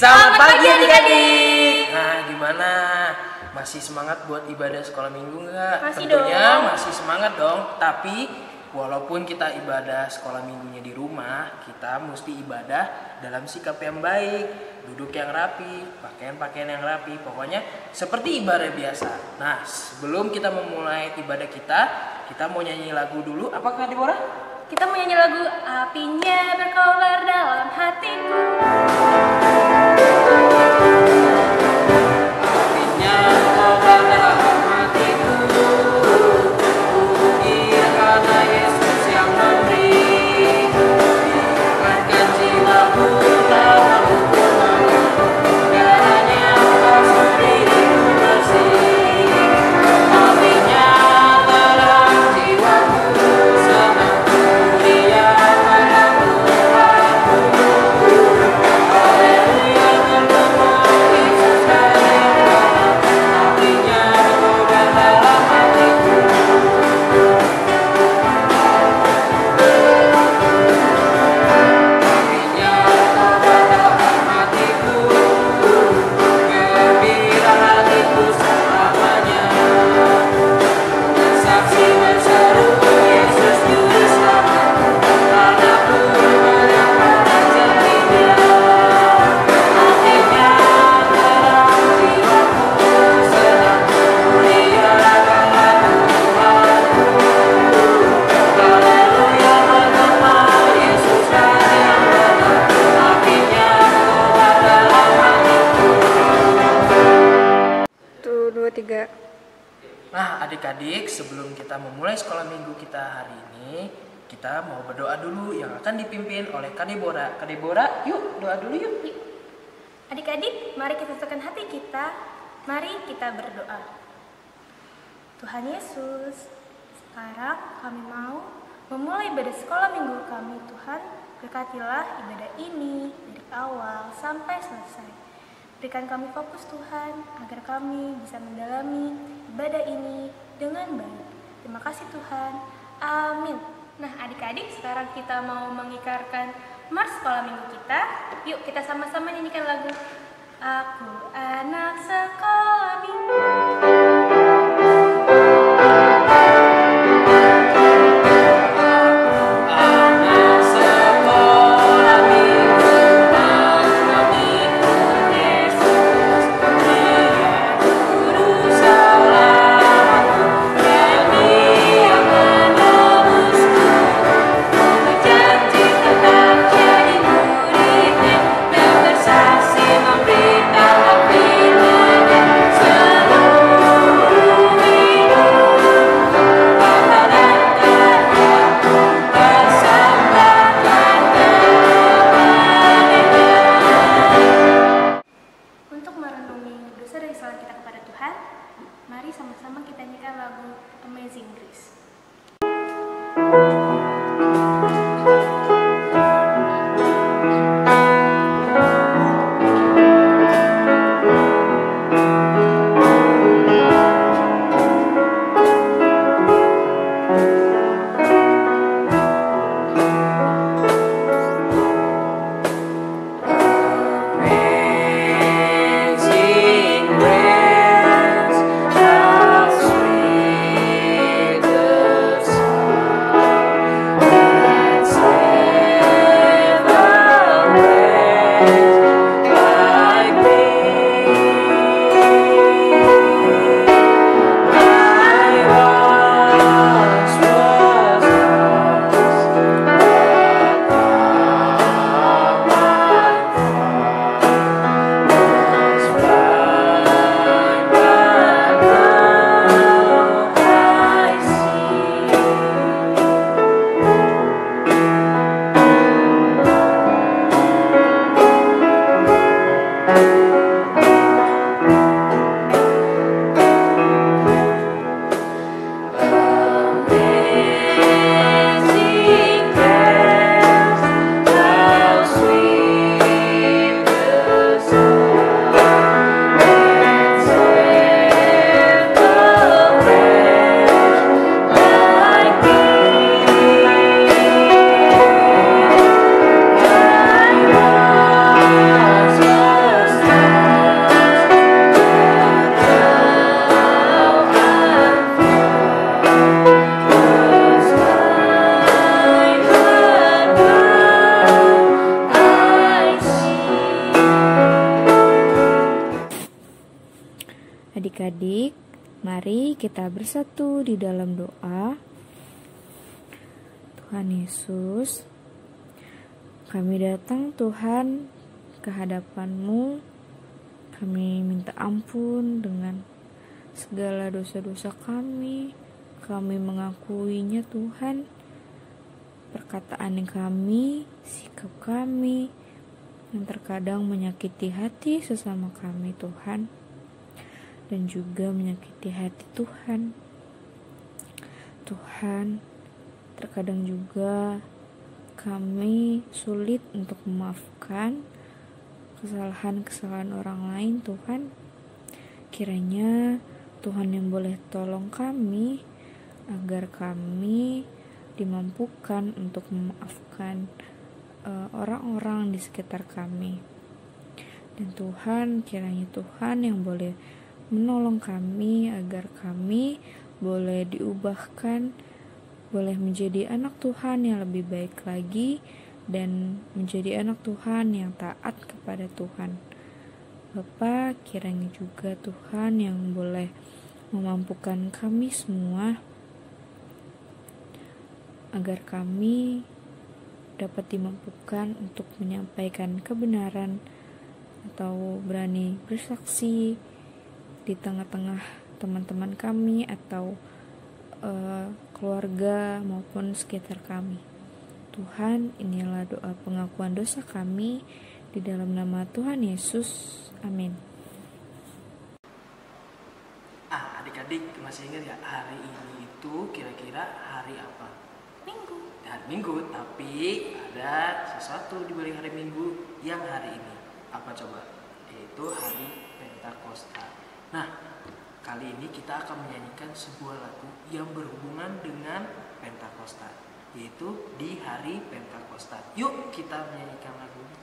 Selamat pagi adik-adik. Nah, gimana? Masih semangat buat ibadah sekolah minggu nggak? Masih Tentunya dong. masih semangat dong. Tapi walaupun kita ibadah sekolah minggunya di rumah, kita mesti ibadah dalam sikap yang baik, duduk yang rapi, pakaian-pakaian yang rapi. Pokoknya seperti ibadah biasa. Nah, sebelum kita memulai ibadah kita mau nyanyi lagu dulu. Apakah Deborah? Kita mau nyanyi lagu Apinya Berkobar Dalam Hatiku. Apinya berkobar dalam hatiku, puji karena Yesus yang memberi. Biarkan jiwaku tak terluka, darahnya basuh diriku bersih. Apinya dalam jiwaku, senang mulia pada Tuhanku. Haleluya, bergema Yesus hadir. Apinya berkobar dalam hatiku. Apinya berkobar dalam hatiku, gembira hatiku selamanya. Saksi berseru Yesus Juru Selamat, anakku banyak pada jarinya. Apinya dalam jiwaku, senang muliakanlah Tuhanku. Haleluya, bergema Yesus hadir. Apinya berkobar dalam hatiku. 1, 2, 3. Nah, adik-adik, sebelum kita memulai sekolah minggu kita hari ini, kita mau berdoa dulu yang akan dipimpin oleh Kak Deborah. Kak Deborah, yuk doa dulu yuk. Adik-adik, mari kita satukan hati kita. Mari kita berdoa. Tuhan Yesus, sekarang kami mau memulai ibadah sekolah minggu kami. Tuhan, berkatilah ibadah ini dari awal sampai selesai. Berikan kami fokus Tuhan, agar kami bisa mendalami ibadah ini dengan baik. Terima kasih Tuhan. Amin. Nah adik-adik, sekarang kita mau mengikarkan mars sekolah minggu kita. Yuk kita sama-sama nyanyikan lagu Aku Anak Sekolah Minggu. Anak sekolah minggu, mengikut Yesus, Dia Juru Selamatku, Dia menebusku, berjanji tetap jadi murid-Nya dan bersaksi memberitakan firman-Nya seluruh hidup. Bapa dan Karya persembahkan kepadanya. Untuk merenungi dosa dan kesalahan kita kepada Tuhan, mari sama-sama kita nyanyikan lagu Amazing Grace. Amazing grace, how sweet the kita bersatu di dalam doa. Tuhan Yesus, kami datang Tuhan ke hadapan-Mu. Kami minta ampun dengan segala dosa-dosa kami. Kami mengakuinya Tuhan. Perkataan kami, sikap kami yang terkadang menyakiti hati sesama kami Tuhan. Dan juga menyakiti hati Tuhan. Tuhan, terkadang juga kami sulit untuk memaafkan kesalahan-kesalahan orang lain Tuhan. Kiranya Tuhan yang boleh tolong kami agar kami dimampukan untuk memaafkan orang-orang di sekitar kami. Dan Tuhan, kiranya Tuhan yang boleh menolong kami agar kami boleh diubahkan, boleh menjadi anak Tuhan yang lebih baik lagi, dan menjadi anak Tuhan yang taat kepada Tuhan. Bapa, kiranya juga Tuhan yang boleh memampukan kami semua agar kami dapat dimampukan untuk menyampaikan kebenaran atau berani bersaksi di tengah-tengah teman-teman kami atau keluarga maupun sekitar kami. Tuhan, inilah doa pengakuan dosa kami di dalam nama Tuhan Yesus. Amin. Adik-adik masih ingat ya hari ini itu kira-kira hari apa? Minggu. Hari Minggu, tapi ada sesuatu di balik hari Minggu yang hari ini. Apa coba? Yaitu hari Pentakosta. Nah, kali ini kita akan menyanyikan sebuah lagu yang berhubungan dengan Pentakosta, yaitu di hari Pentakosta. Yuk kita menyanyikan lagunya.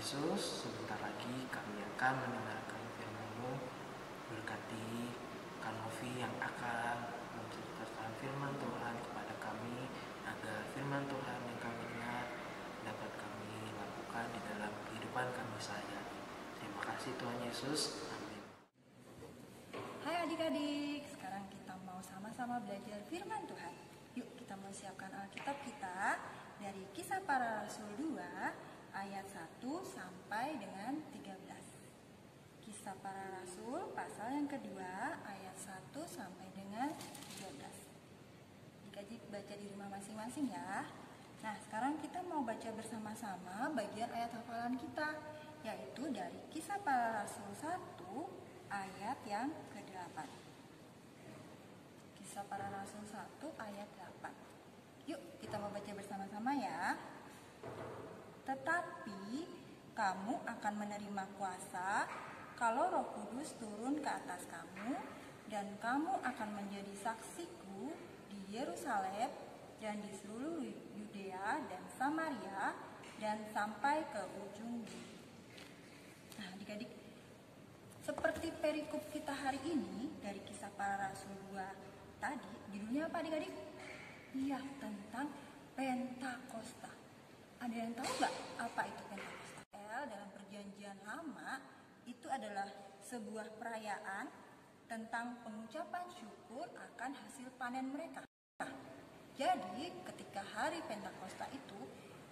Yesus, sebentar lagi kami akan mendengarkan firman-Mu. Berkati Kak Novi yang akan menceritakan firman Tuhan kepada kami, agar firman Tuhan yang kami dengar dapat kami lakukan di dalam kehidupan kami sehari-hari. Terima kasih Tuhan Yesus. Amin. Hai adik-adik, sekarang kita mau sama-sama belajar firman Tuhan. Yuk kita mau siapkan Alkitab kita dari Kisah Para Rasul 2 ayat 1 sampai dengan 13. Kisah Para Rasul pasal yang kedua ayat 1 sampai dengan 13. Dikaji baca di rumah masing-masing ya. Nah, sekarang kita mau baca bersama-sama bagian ayat hafalan kita, yaitu dari Kisah Para Rasul 1 ayat yang ke-8. Kisah Para Rasul 1 ayat 8. Yuk kita mau baca bersama-sama ya. Tetapi kamu akan menerima kuasa kalau Roh Kudus turun ke atas kamu, dan kamu akan menjadi saksiku di Yerusalem dan di seluruh Yudea dan Samaria dan sampai ke ujung bumi. Nah, adik-adik, seperti perikop kita hari ini dari Kisah Para Rasul 2 tadi, judulnya apa adik-adik? Iya, tentang Pentakosta. Ada yang tahu nggak apa itu Pentakosta? Dalam perjanjian lama itu adalah sebuah perayaan tentang pengucapan syukur akan hasil panen mereka. Jadi ketika hari Pentakosta itu,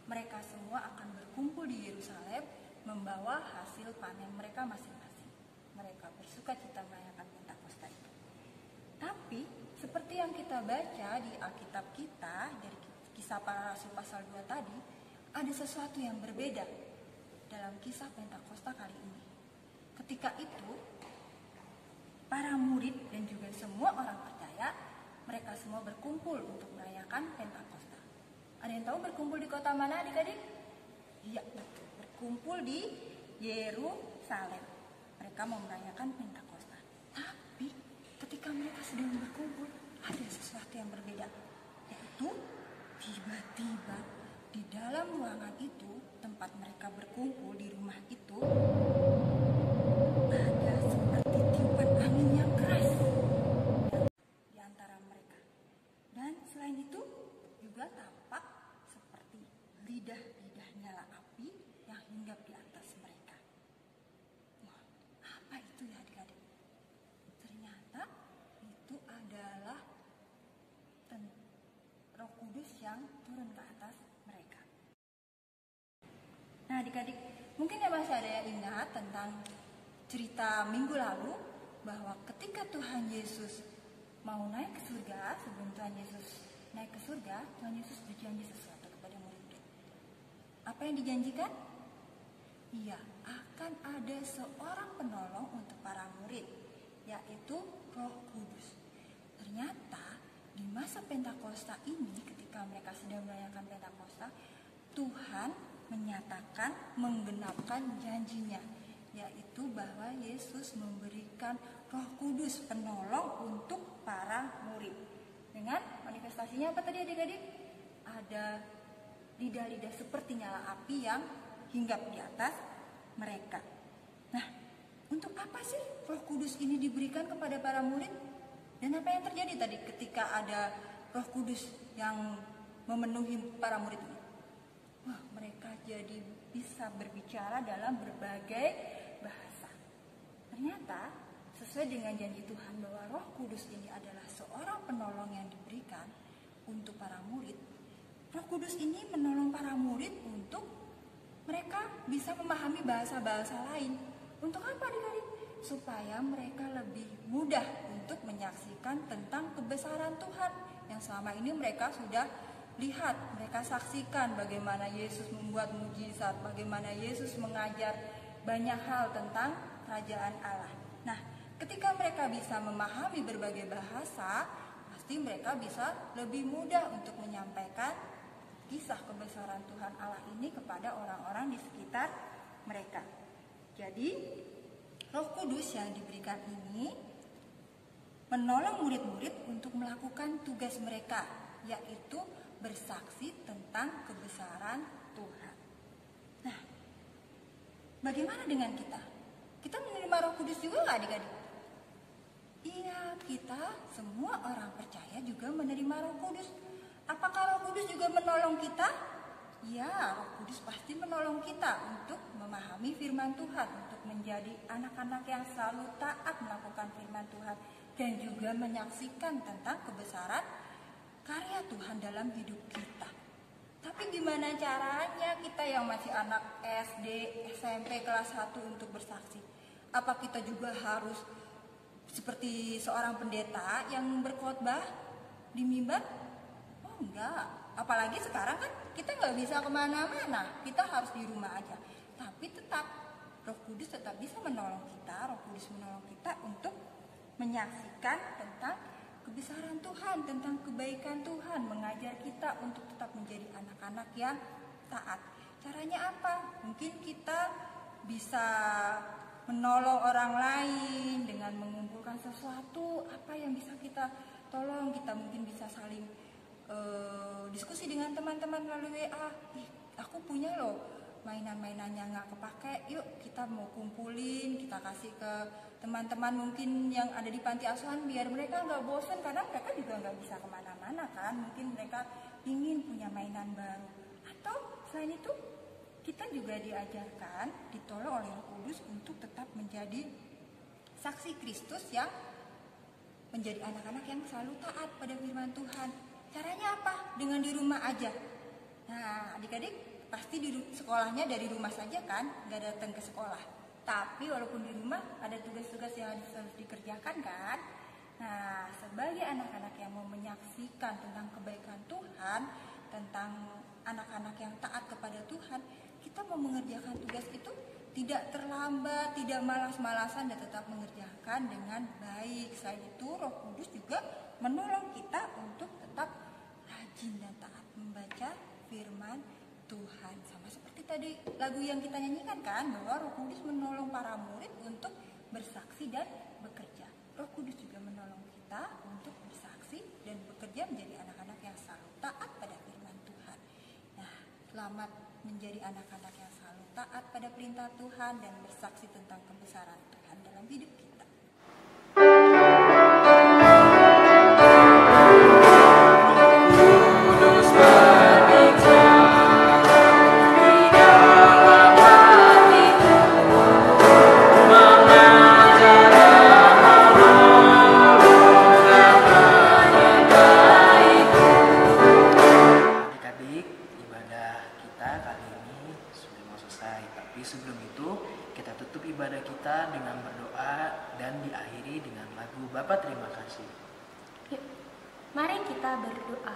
mereka semua akan berkumpul di Yerusalem membawa hasil panen mereka masing-masing. Mereka bersuka cita merayakan Pentakosta itu. Tapi seperti yang kita baca di Alkitab kita dari Kisah Para Rasul pasal 2 tadi, ada sesuatu yang berbeda dalam kisah Pentakosta kali ini. Ketika itu, para murid dan juga semua orang percaya, mereka semua berkumpul untuk merayakan Pentakosta. Ada yang tahu berkumpul di kota mana, adik-adik? Iya, betul. Berkumpul di Yerusalem. Mereka mau merayakan Pentakosta. Tapi ketika mereka sedang berkumpul, ada sesuatu yang berbeda. Yaitu tiba-tiba di dalam ruangan itu, tempat mereka berkumpul di rumah itu, ada seperti tiupan angin yang keras di antara mereka. Dan selain itu juga tampak seperti lidah-lidah nyala api yang hinggap di atas mereka. Wah, apa itu ya adik-adik? Ternyata itu adalah Roh Kudus yang turun ke atas mereka. Nah adik-adik, mungkin ya masih ada yang ingat tentang cerita minggu lalu bahwa ketika Tuhan Yesus mau naik ke surga, sebelum Tuhan Yesus naik ke surga, Tuhan Yesus berjanji sesuatu kepada murid-murid. Apa yang dijanjikan? Iya, akan ada seorang penolong untuk para murid, yaitu Roh Kudus. Ternyata di masa Pentakosta ini, ketika mereka sedang merayakan Pentakosta, Tuhan menyatakan, menggenapkan janjinya, yaitu bahwa Yesus memberikan Roh Kudus penolong untuk para murid. Dengan manifestasinya apa tadi adik-adik? Ada lidah-lidah seperti nyala api yang hinggap di atas mereka. Nah, untuk apa sih Roh Kudus ini diberikan kepada para murid? Dan apa yang terjadi tadi ketika ada Roh Kudus yang memenuhi para murid ini? Wah, mereka jadi bisa berbicara dalam berbagai bahasa. Ternyata sesuai dengan janji Tuhan bahwa Roh Kudus ini adalah seorang penolong yang diberikan untuk para murid. Roh Kudus ini menolong para murid untuk mereka bisa memahami bahasa-bahasa lain. Untuk apa adik-adik? Supaya mereka lebih mudah untuk menyaksikan tentang kebesaran Tuhan yang selama ini mereka sudah lihat, mereka saksikan bagaimana Yesus membuat mujizat, bagaimana Yesus mengajar banyak hal tentang kerajaan Allah. Nah, ketika mereka bisa memahami berbagai bahasa, pasti mereka bisa lebih mudah untuk menyampaikan kisah kebesaran Tuhan Allah ini kepada orang-orang di sekitar mereka. Jadi, Roh Kudus yang diberikan ini menolong murid-murid untuk melakukan tugas mereka, yaitu bersaksi tentang kebesaran Tuhan. Nah, bagaimana dengan kita? Kita menerima Roh Kudus juga nggak adik-adik? Iya, kita semua orang percaya juga menerima Roh Kudus. Apakah Roh Kudus juga menolong kita? Ya, Roh Kudus pasti menolong kita untuk memahami firman Tuhan, untuk menjadi anak-anak yang selalu taat melakukan firman Tuhan, dan juga menyaksikan tentang kebesaran karya Tuhan dalam hidup kita. Tapi gimana caranya kita yang masih anak SD, SMP, kelas 1 untuk bersaksi? Apa kita juga harus seperti seorang pendeta yang berkhotbah di mimbar? Oh enggak. Apalagi sekarang kan kita nggak bisa kemana-mana, kita harus di rumah aja. Tapi tetap Roh Kudus tetap bisa menolong kita, Roh Kudus menolong kita untuk menyaksikan tentang kebesaran Tuhan, tentang kebaikan Tuhan, mengajar kita untuk tetap menjadi anak-anak yang taat. Caranya apa? Mungkin kita bisa menolong orang lain dengan mengumpulkan sesuatu, apa yang bisa kita tolong. Kita mungkin bisa saling diskusi dengan teman-teman melalui WA. Aku punya loh mainan-mainannya nggak kepake, yuk kita mau kumpulin, kita kasih ke teman-teman mungkin yang ada di panti asuhan biar mereka nggak bosan, karena mereka juga nggak bisa kemana-mana kan, mungkin mereka ingin punya mainan baru. Atau selain itu kita juga diajarkan, ditolong oleh Roh Kudus untuk tetap menjadi saksi Kristus yang menjadi anak-anak yang selalu taat pada firman Tuhan. Caranya apa? Dengan di rumah aja. Nah, adik-adik pasti di sekolahnya dari rumah saja kan, nggak datang ke sekolah. Tapi walaupun di rumah ada tugas-tugas yang harus dikerjakan kan. Nah, sebagai anak-anak yang mau menyaksikan tentang kebaikan Tuhan, tentang anak-anak yang taat kepada Tuhan, kita mau mengerjakan tugas itu tidak terlambat, tidak malas-malasan, dan tetap mengerjakan dengan baik. Selain itu, Roh Kudus juga menolong kita untuk tetap rajin dan taat membaca firman Tuhan. Sama seperti tadi lagu yang kita nyanyikan kan, bahwa Roh Kudus menolong para murid untuk bersaksi dan bekerja. Roh Kudus juga menolong kita untuk bersaksi dan bekerja menjadi anak-anak yang selalu taat pada firman Tuhan. Nah, selamat menjadi anak-anak yang selalu taat pada perintah Tuhan dan bersaksi tentang kebesaran Tuhan dalam hidup kita. Sebelum itu, kita tutup ibadah kita dengan berdoa dan diakhiri dengan lagu Bapa Terima Kasih. Yuk, mari kita berdoa.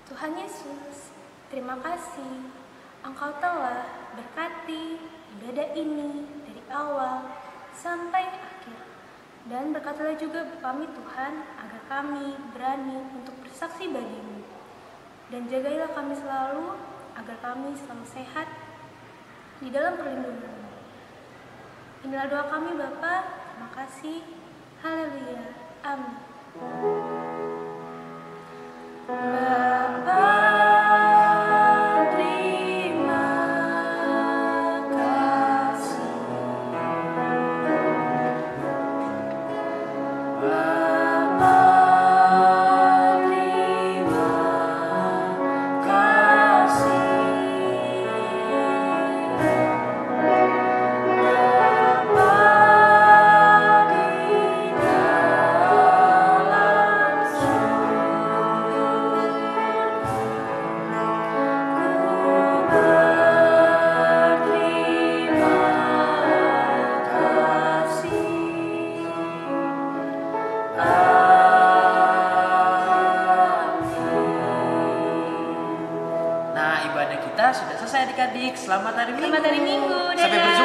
Tuhan Yesus, terima kasih Engkau telah berkati ibadah ini dari awal sampai akhir. Dan berkatilah juga kami Tuhan, agar kami berani untuk bersaksi bagimu. Dan jagailah kami selalu, agar kami selalu sehat di dalam perlindungan-Mu. Inilah doa kami Bapa. Terima kasih. Haleluya. Amin. Bapa, terima kasih. Bapa, sudah selesai adik-adik. Selamat hari Minggu. Selamat hari Minggu. Sampai Dadah. berjumpa